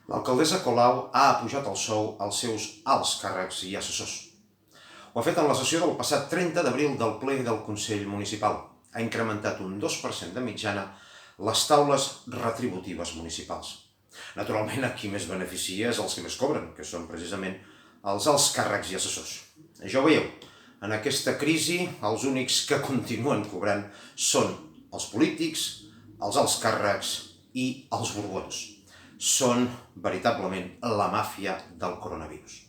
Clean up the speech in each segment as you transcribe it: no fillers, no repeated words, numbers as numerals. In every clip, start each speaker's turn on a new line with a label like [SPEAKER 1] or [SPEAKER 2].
[SPEAKER 1] L'alcaldessa Colau ha apujat el sou als seus alts càrrecs i assessors. Ho ha fet en la sessió del passat 30 d'abril del ple del Consell Municipal. Ha incrementat un 2% de mitjana les taules retributives municipals. Naturalment, a qui més beneficia és els que més cobren, que són precisament els alts càrrecs i assessors. Ja ho veieu, en aquesta crisi els únics que continuen cobrant són els polítics, els alts càrrecs i els borbons. Són veritablement la màfia del coronavirus.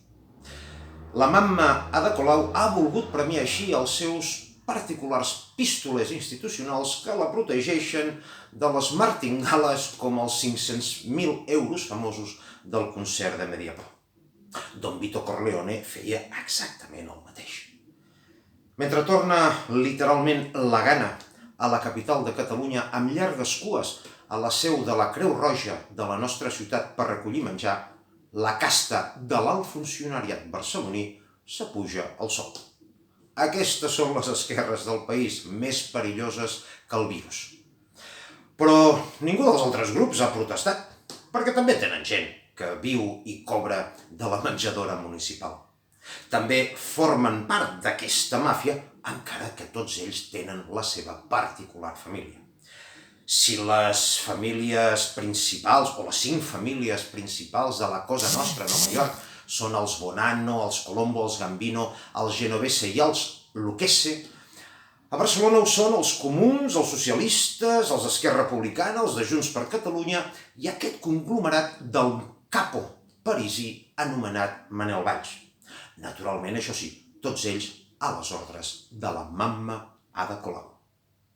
[SPEAKER 1] La mamma Ada Colau ha volgut premiar així els seus particulars pistolers institucionals que la protegeixen de les martingales com els 500.000 euros famosos del concert de Mediapro. Don Vito Corleone feia exactament el mateix. Mentre torna literalment la gana a la capital de Catalunya amb llargues cues a la seu de la Creu Roja de la nostra ciutat per recollir menjar, la casta de l'alt funcionariat barceloní s'apuja el sou. Aquestes són les esquerres del país més perilloses que el virus. Però ningú dels altres grups ha protestat, perquè també tenen gent que viu i cobra de la menjadora municipal. També formen part d'aquesta màfia, encara que tots ells tenen la seva particular família. Si les famílies principals, o les 5 famílies principals de la Cosa Nostra a Nova York, són els Bonanno, els Colombo, els Gambino, els Genovese i els Lucchese, a Barcelona ho són els comuns, els socialistes, els d'Esquerra Republicana, els de Junts per Catalunya i aquest conglomerat del capo parisí anomenat Manel Valls. Naturalment, això sí, tots ells a les ordres de la mamma Ada Colau.